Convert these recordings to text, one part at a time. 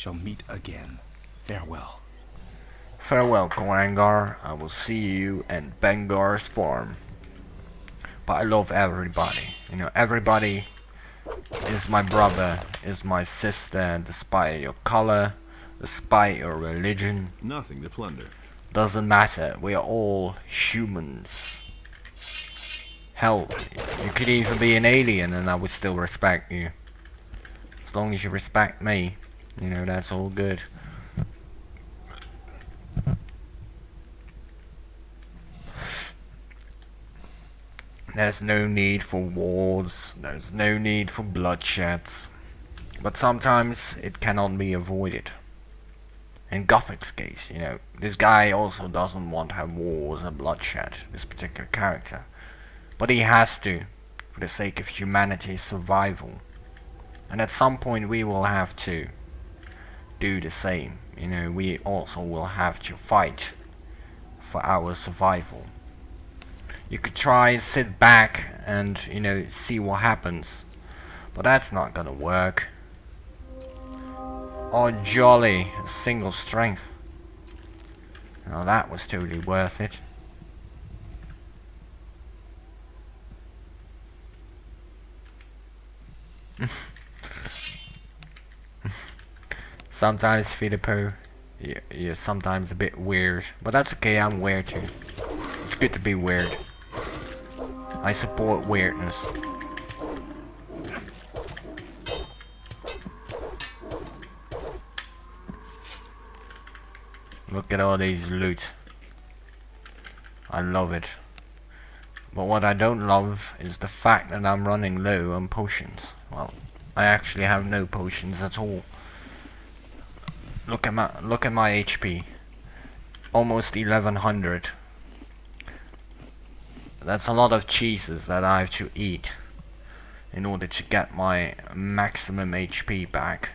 shall meet again. Farewell. Farewell, Korangar. I will see you in Bengar's farm. But I love everybody. You know, everybody is my brother, is my sister, despite your color, despite your religion. Nothing to plunder. Doesn't matter. We are all humans. Hell, you could even be an alien and I would still respect you. As long as you respect me, you know, that's all good. There's no need for wars, there's no need for bloodsheds. But sometimes it cannot be avoided. In Gothic's case, you know, this guy also doesn't want to have wars and bloodshed, this particular character. But he has to, for the sake of humanity's survival. And at some point we will have to do the same. You know, we also will have to fight for our survival. You could try and sit back and, you know, see what happens. But that's not gonna work. Oh jolly, a single strength. Now that was totally worth it. Sometimes Filippo, you're sometimes a bit weird. But that's okay, I'm weird too. It's good to be weird. I support weirdness. Look at all these loot. I love it. But what I don't love is the fact that I'm running low on potions. Well, I actually have no potions at all. Look at my HP. Almost 1100. That's a lot of cheeses that I have to eat in order to get my maximum HP back.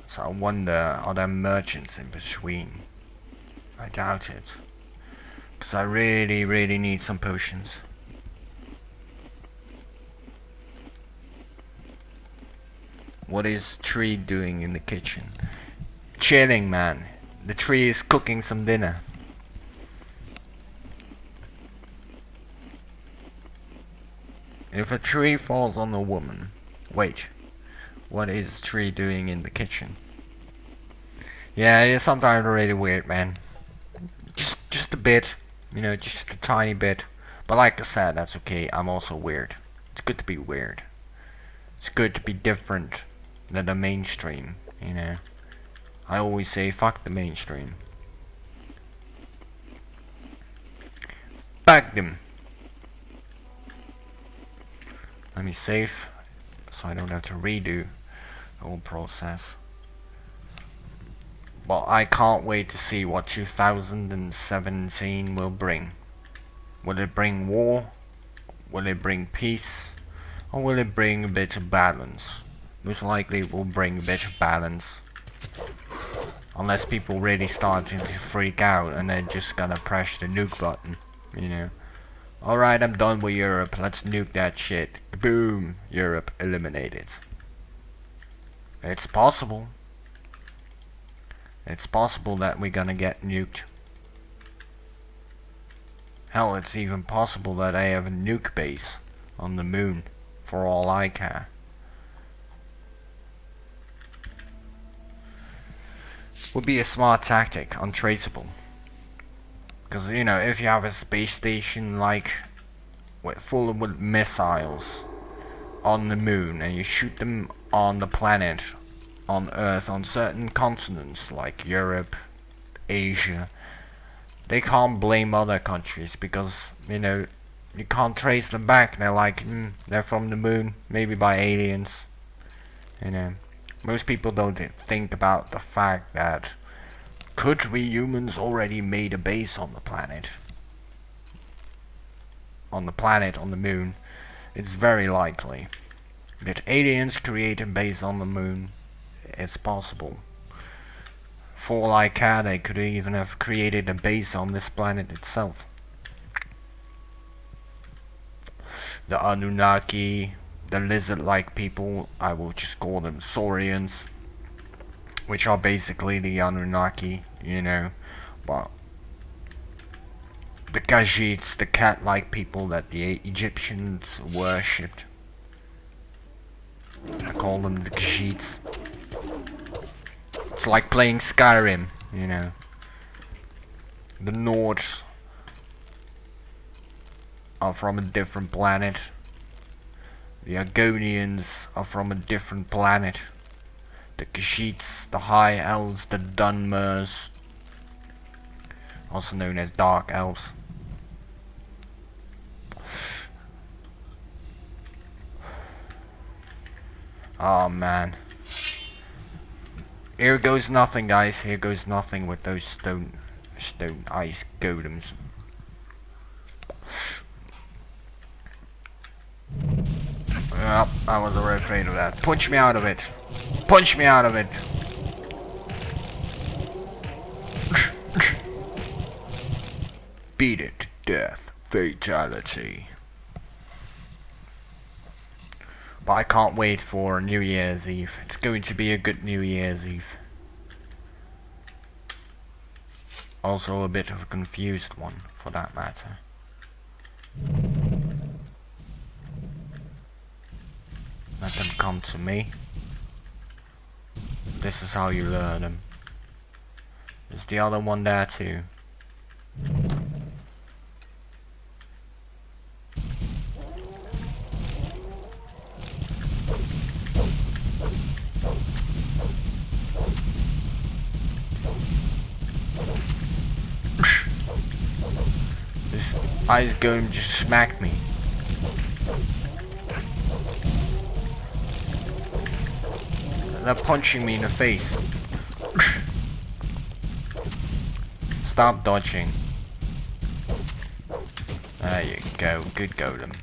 So I wonder, are there merchants in between? I doubt it. Because I really need some potions. What is tree doing in the kitchen? Chilling, man. The tree is cooking some dinner. If a tree falls on a woman, wait, what is tree doing in the kitchen? Yeah, it's sometimes really weird, man. Just a bit, you know, just a tiny bit. But like I said, that's okay. I'm also weird. It's good to be weird. It's good to be different than the mainstream, you know. I always say fuck the mainstream. Fuck them. Let me save so I don't have to redo the whole process. But I can't wait to see what 2017 will bring. Will it bring war? Will it bring peace? Or will it bring a bit of balance? Most likely it will bring a bit of balance. Unless people really start to freak out and they're just gonna press the nuke button, you know. Alright, I'm done with Europe, let's nuke that shit. Boom! Europe eliminated. It's possible. It's possible that we're gonna get nuked. Hell, it's even possible that I have a nuke base on the moon, for all I care. Would be a smart tactic, untraceable. Because, you know, if you have a space station like full with missiles on the moon and you shoot them on the planet, on Earth, on certain continents like Europe, Asia, they can't blame other countries because, you know, you can't trace them back. They're like, they're from the moon, maybe by aliens, you know. Most people don't think about the fact that could we humans already made a base on the planet? On the moon, it's very likely. Did aliens create a base on the moon? It's possible. For all I care, they could even have created a base on this planet itself. The Anunnaki, the lizard-like people, I will just call them Saurians, which are basically the Anunnaki, you know, but the Khajiits, the cat-like people that the Egyptians worshipped. I call them the Khajiits. It's like playing Skyrim, you know. The Nords are from a different planet. The Argonians are from a different planet. The Khajiits, the High Elves, the Dunmers, also known as Dark Elves. Oh man. Here goes nothing, guys. Here goes nothing with those stone ice golems. Yep, I was already afraid of that. Punch me out of it. Punch me out of it. Beat it to death. Fatality. But I can't wait for New Year's Eve. It's going to be a good New Year's Eve. Also a bit of a confused one, for that matter. Let them come to me. This is how you lure them. There's the other one there too. This ice golem just smacked me. They're punching me in the face. Stop dodging. There you go, good golem.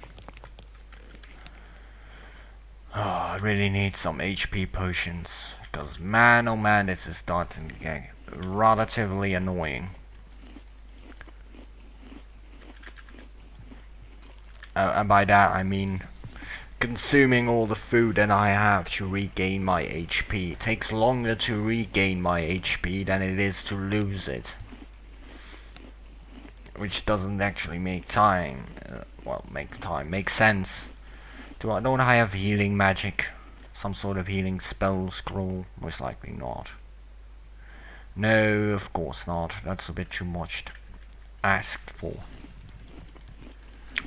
Oh, I really need some HP potions. Because man, oh man, this is starting to get relatively annoying. And by that I mean consuming all the food that I have to regain my HP. It takes longer to regain my HP than it is to lose it. Which doesn't actually make time. Makes sense. Don't I have healing magic? Some sort of healing spell scroll? Most likely not. No, of course not. That's a bit too much to ask for.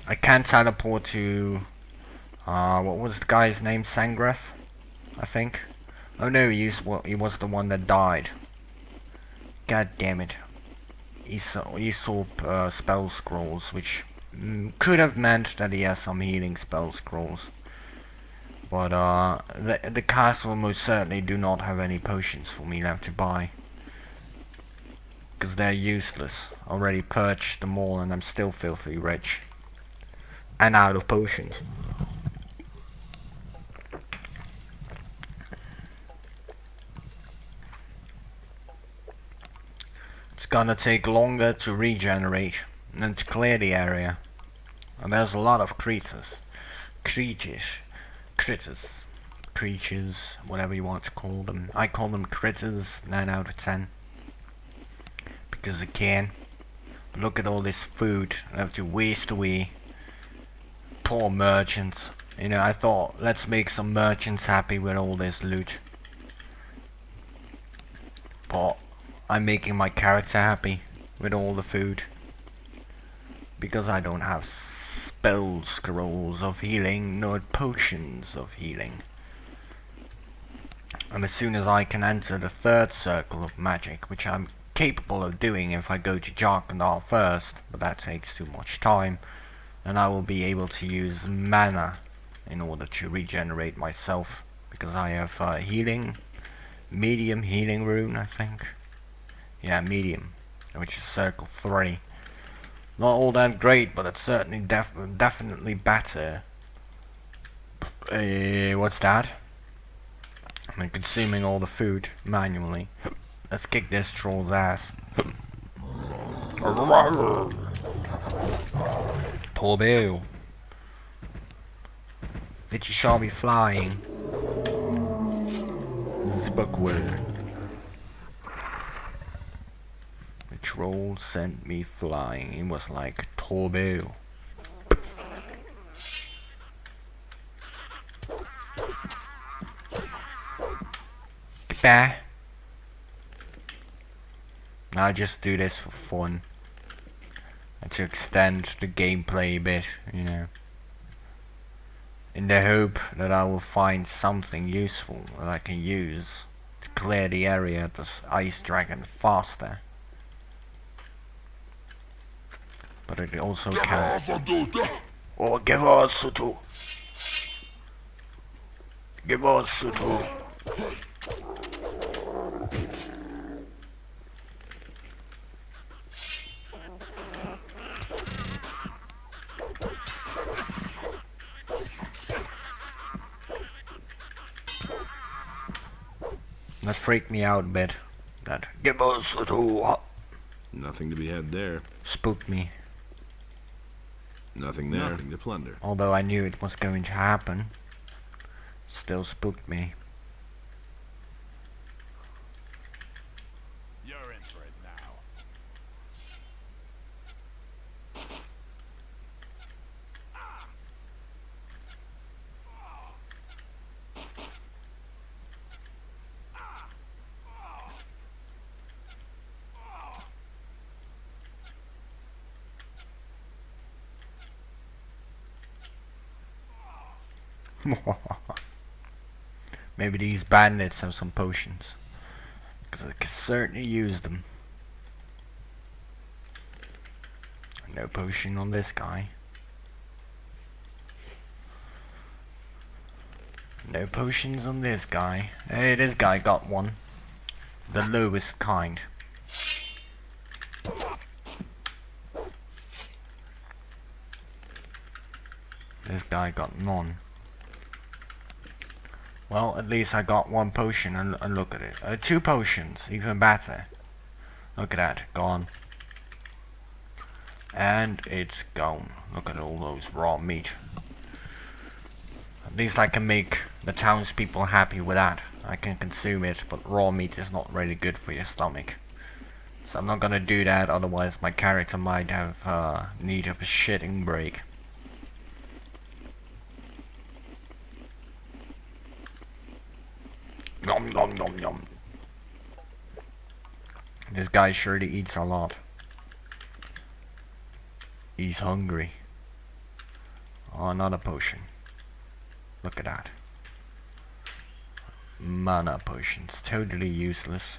I can teleport to... what was the guy's name? Sangreth? I think. Oh no, he was the one that died. God damn it. He saw spell scrolls, which could have meant that he has some healing spell scrolls. But the castle most certainly do not have any potions for me left to buy. Because they're useless. Already purchased them all and I'm still filthy rich. And out of potions. It's gonna take longer to regenerate than to clear the area. And there's a lot of creatures, whatever you want to call them. I call them critters 9 out of 10. Because I can. Look at all this food I have to waste away. Poor merchants. You know, I thought, let's make some merchants happy with all this loot. But I'm making my character happy with all the food. Because I don't have spell scrolls of healing, nor potions of healing. And as soon as I can enter the third circle of magic, which I'm capable of doing if I go to Jarkandar first, but that takes too much time, then I will be able to use mana in order to regenerate myself, because I have medium healing rune, I think. Yeah, medium, which is circle 3. Not all that great, but it's certainly definitely better. What's that? I'm consuming all the food manually. Let's kick this troll's ass. Torbeil. that you saw me flying. Zibakwer. The troll sent me flying. It was like a torpedo. Goodbye. I just do this for fun. And to extend the gameplay a bit, you know. In the hope that I will find something useful that I can use to clear the area of this ice dragon faster. But it also can... Oh, give us Sutu! Give us Sutu! That freaked me out a bit. That give us Sutu! Nothing to be had there. Spooked me. Nothing there. Nothing to plunder. Although I knew it was going to happen, still spooked me. You're in for it now. Maybe these bandits have some potions, because I could certainly use them. No potion on this guy. No potions on this guy. Hey, this guy got one. The lowest kind. This guy got none. Well, at least I got one potion, and look at it. 2 potions, even better. Look at that, gone. And it's gone. Look at all those raw meat. At least I can make the townspeople happy with that. I can consume it, but raw meat is not really good for your stomach. So I'm not gonna do that, otherwise my character might have need of a shitting break. Nom nom nom nom. This guy surely eats a lot. He's hungry. Oh, another potion. Look at that. Mana potions. Totally useless.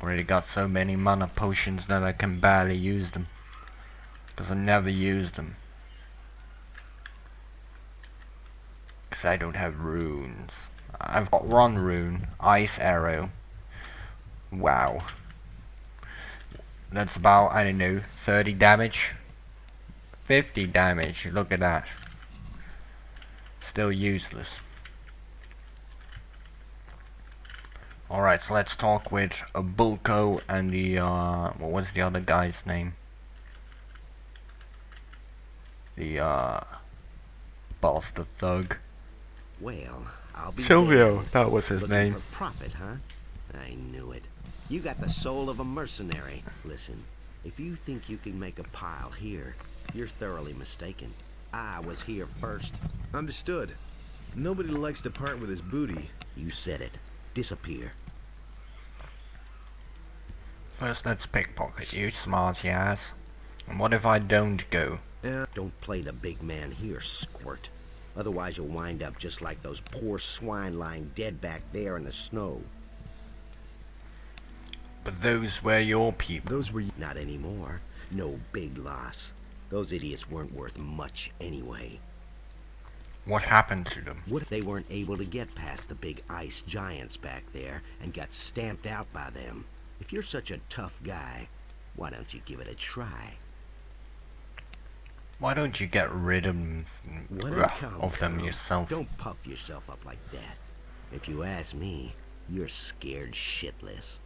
Already got so many mana potions that I can barely use them. Because I never use them. Because I don't have runes. I've got one rune. Ice arrow. Wow. That's about, I don't know, 30 damage? 50 damage. Look at that. Still useless. Alright, so let's talk with Bullco and the, what was the other guy's name? The, Bosper thug. Well, I'll be Sylvio, that was his looking name. for profit, huh? I knew it. You got the soul of a mercenary. Listen, if you think you can make a pile here, you're thoroughly mistaken. I was here first. Understood. Nobody likes to part with his booty. You said it. Disappear. First let's pickpocket you, smarty ass. And what if I don't go? Don't play the big man here, squirt. Otherwise you'll wind up just like those poor swine lying dead back there in the snow. But those were your people. Those were not anymore. No big loss. Those idiots weren't worth much anyway. What happened to them? What if they weren't able to get past the big ice giants back there and got stamped out by them? If you're such a tough guy, why don't you give it a try? Why don't you get rid of them yourself? Don't puff yourself up like that. If you ask me, you're scared shitless.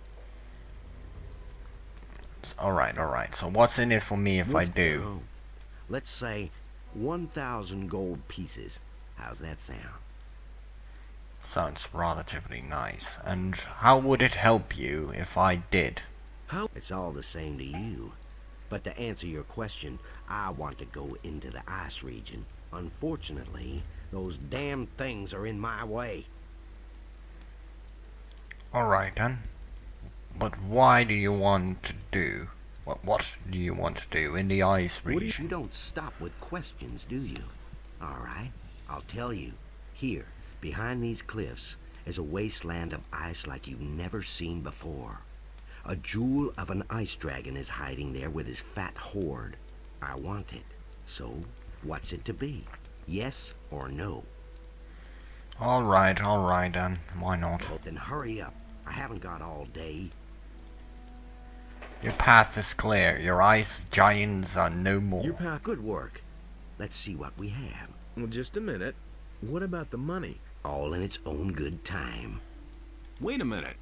Alright, alright. So what's in it for me if I do? Let's say 1,000 gold pieces. How's that sound? Sounds relatively nice. And how would it help you if I did? How? It's all the same to you. But to answer your question, I want to go into the ice region. Unfortunately, those damn things are in my way. Alright then. But why do you want to do? What do you want to do in the ice region? You don't stop with questions, do you? Alright, I'll tell you. Here, behind these cliffs, is a wasteland of ice like you've never seen before. A jewel of an ice dragon is hiding there with his fat horde. I want it. So, what's it to be? Yes or no? Alright then. Why not? Well, then hurry up. I haven't got all day. Your path is clear. Your ice giants are no more. Your path. Good work. Let's see what we have. Well, just a minute. What about the money? All in its own good time. Wait a minute.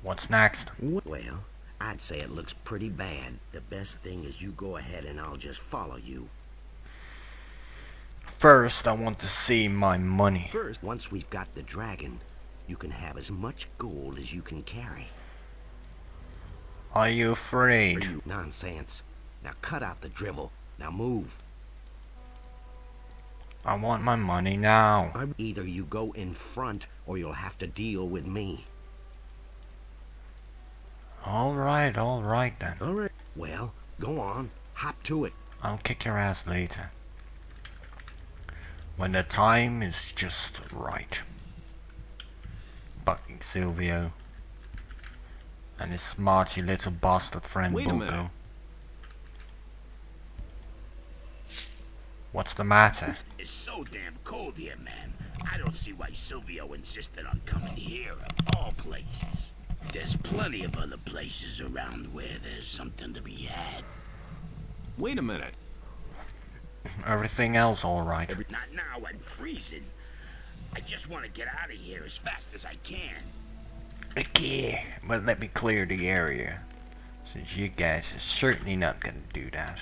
What's next? Well, I'd say it looks pretty bad. The best thing is you go ahead and I'll just follow you. First, I want to see my money. First, once we've got the dragon, you can have as much gold as you can carry. Are you afraid? Nonsense. Now cut out the drivel. Now move. I want my money now. Either you go in front or you'll have to deal with me. Alright then. Alright. Well, go on. Hop to it. I'll kick your ass later. When the time is just right. Fucking Sylvio. And his smarty little bastard friend Wait a Bullco. minute. What's the matter? It's so damn cold here, man. I don't see why Sylvio insisted on coming here of all places. There's plenty of other places around where there's something to be had. Wait a minute. Everything else alright? Not now, I'm freezing. I just want to get out of here as fast as I can. Okay, but let me clear the area. Since you guys are certainly not gonna do that.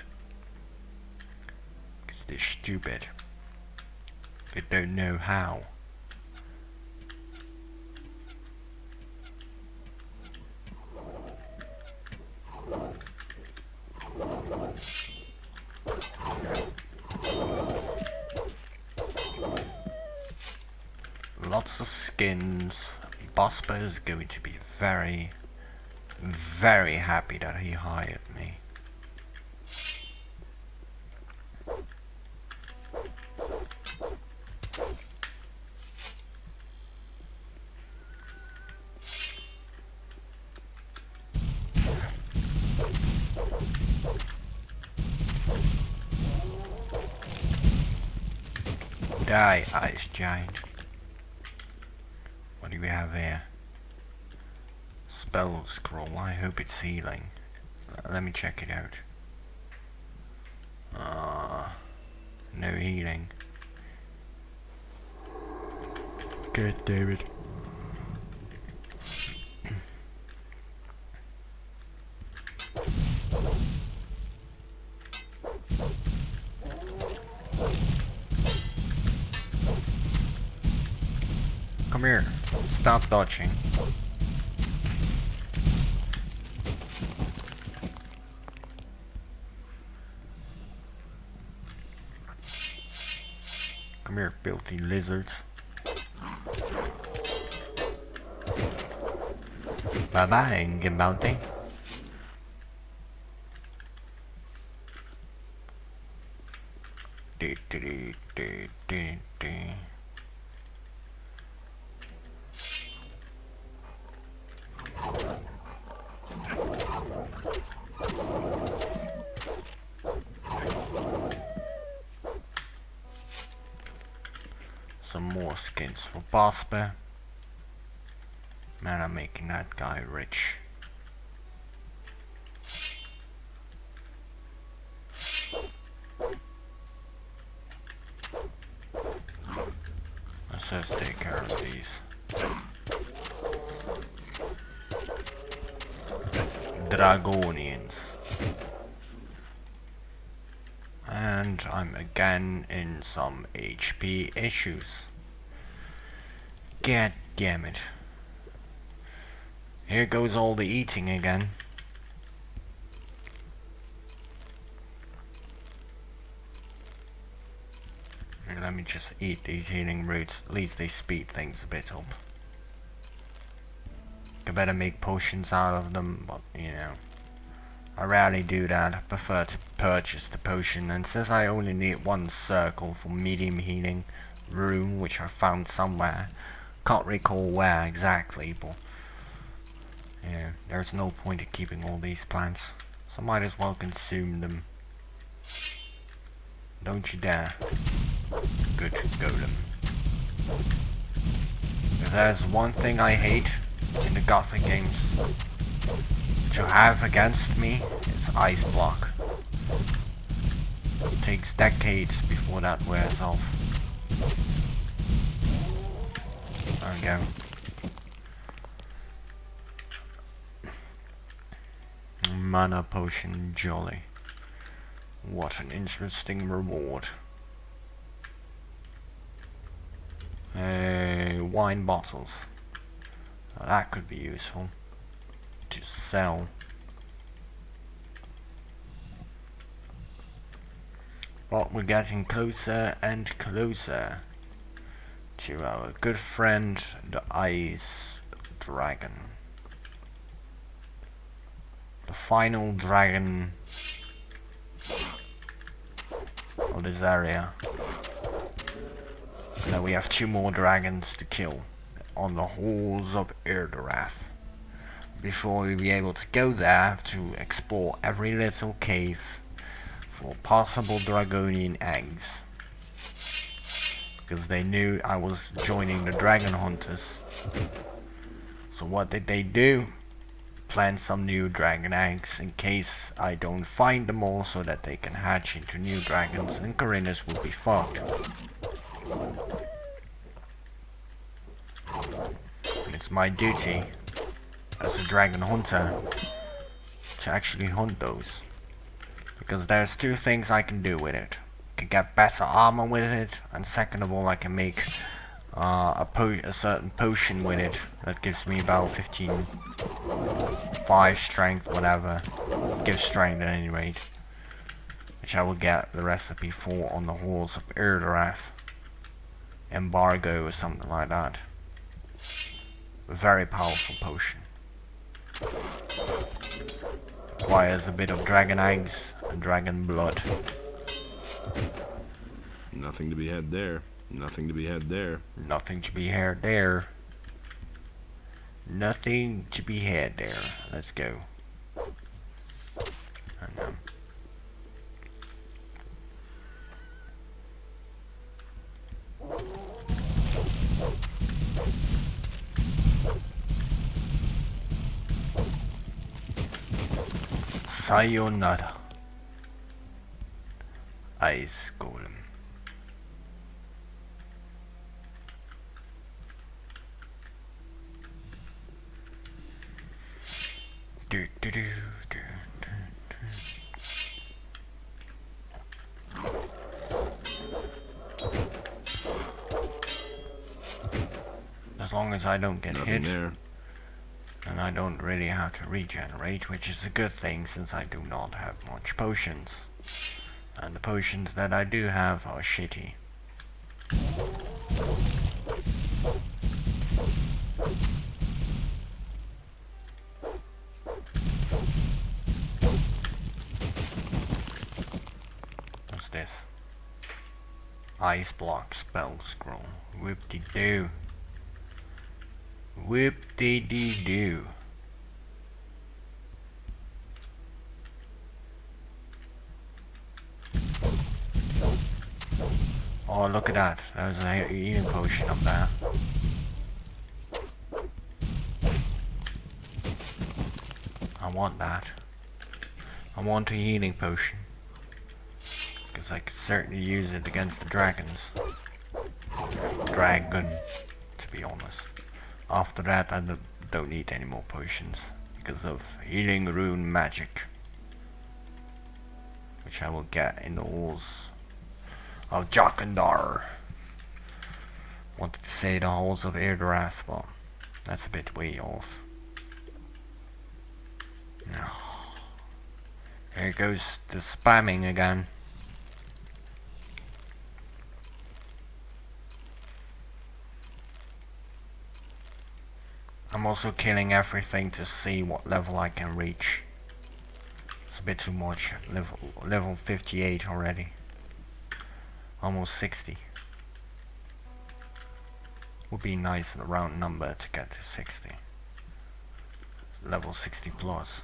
Because they're stupid. They don't know how. Lots of skins. Bosper is going to be very, very happy that he hired me. Die, ice giant. What do we have here? Spell scroll. I hope it's healing. Let me check it out. No healing. Good, David. Come here. Stop dodging. Come here, filthy lizards. Bye-bye, good bounty. Some more skins for Bosper. Man, I'm making that guy rich. Let's just take care of these. Dragonians. And and I'm again in some HP issues. God damn it. Here goes all the eating again. Let me just eat these healing roots. At least they speed things a bit up. I better make potions out of them, but you know, I rarely do that. I prefer to purchase the potion, and since I only need one circle for medium healing room, which I found somewhere, can't recall where exactly, but yeah, there's no point in keeping all these plants, so might as well consume them. Don't you dare. Good golem. If there's one thing I hate in the Gothic games to have against me, it's ice block. It takes decades before that wears off. There we go. Mana potion, jolly. What an interesting reward. Wine bottles. Now that could be useful to sell. But we're getting closer and closer to our good friend, the Ice Dragon. The final dragon of this area. Now we have 2 more dragons to kill on the halls of Erdorath before we'll be able to go there to explore every little cave for possible dragonian eggs, because they knew I was joining the dragon hunters. So what did they do? Plant some new dragon eggs in case I don't find them all, so that they can hatch into new dragons and Khorinis will be fucked. And it's my duty as a dragon hunter to actually hunt those, because there's 2 things I can do with it. I can get better armor with it, and second of all I can make a certain potion with it that gives me about 5 strength, whatever. Gives strength at any rate, which I will get the recipe for on the halls of Erdorath. Embargo or something like that. A very powerful potion. Requires a bit of dragon eggs and dragon blood. Nothing to be had there. Nothing to be had there. Nothing to be had there. Nothing to be had there. Let's go. And, sayonara. Ice golem. Do, do, do, do, do, do. As long as I don't get Nothing hit, there. and I don't really have to regenerate, which is a good thing since I do not have much potions. And the potions that I do have are shitty. What's this? Ice block spell scroll. Whoop-de-doo. Whoop-de-dee-doo. Oh, look at that. There's a healing potion up there. I want that. I want a healing potion, because I could certainly use it against the dragons. Dragon, to be honest. After that, I don't need any more potions, because of healing rune magic, which I will get in the halls of Jokandar. Wanted to say the halls of Erdrath, but that's a bit way off. No. Here goes the spamming again. I'm also killing everything to see what level I can reach. It's a bit too much. Level 58 already. Almost 60. Would be nice a round number to get to 60. Level 60 plus.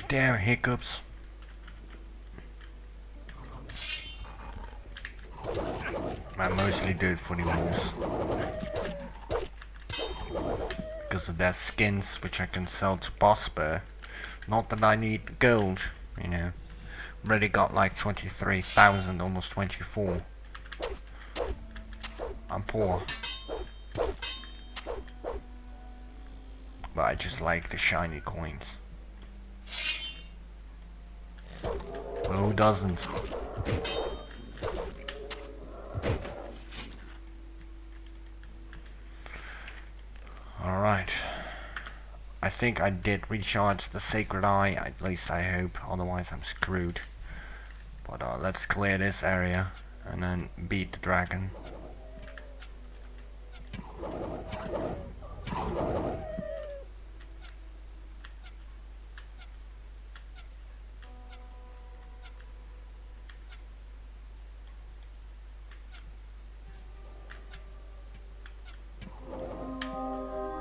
There, hiccups. I mostly do it for the wolves. Because of their skins, which I can sell to Bosper. Not that I need gold, you know. Already got like 23,000, almost 24. I'm poor. But I just like the shiny coins. Who doesn't? Alright. I think I did recharge the Sacred Eye, at least I hope, otherwise I'm screwed. But let's clear this area and then beat the dragon.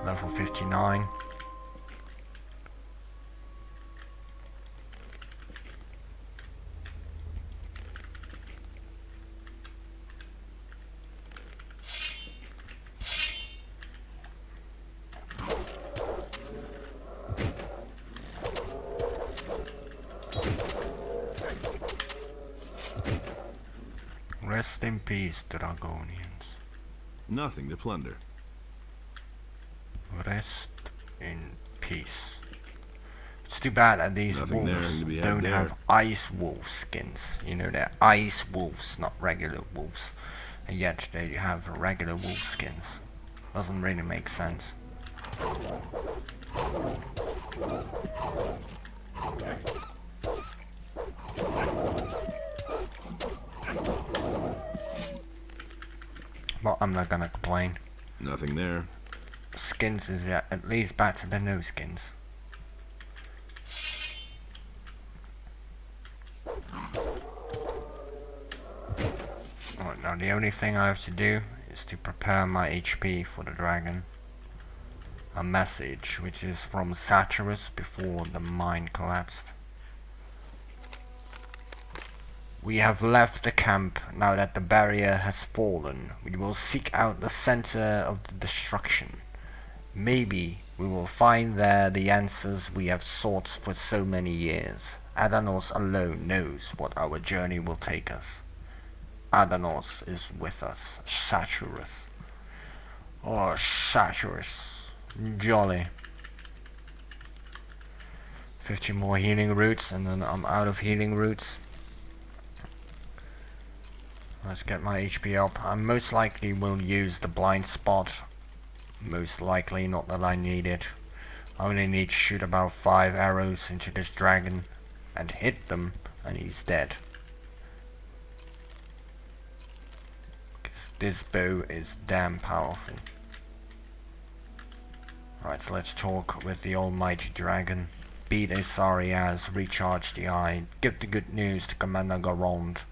Level 59. Rest in peace, Dragonians. Nothing to plunder. Rest in peace. It's too bad that these Nothing there wolves to be had don't there. have ice wolf skins. You know, they're ice wolves, not regular wolves. And yet they have regular wolf skins. Doesn't really make sense. But I'm not gonna complain. Nothing there. Skins is at least better than no skins. Alright, now the only thing I have to do is to prepare my HP for the dragon. A message which is from Satyrus before the mine collapsed. We have left the camp now that the barrier has fallen. We will seek out the center of the destruction. Maybe we will find there the answers we have sought for so many years. Adanos alone knows what our journey will take us. Adanos is with us. Satyrus. Oh, Satyrus. Jolly. 50 more healing roots and then I'm out of healing roots. Let's get my HP up. I most likely will use the blind spot. Most likely, not that I need it. I only need to shoot about 5 arrows into this dragon and hit them and he's dead. This bow is damn powerful. Alright, so let's talk with the almighty dragon. Beat Isarias, recharge the eye, give the good news to Commander Garond.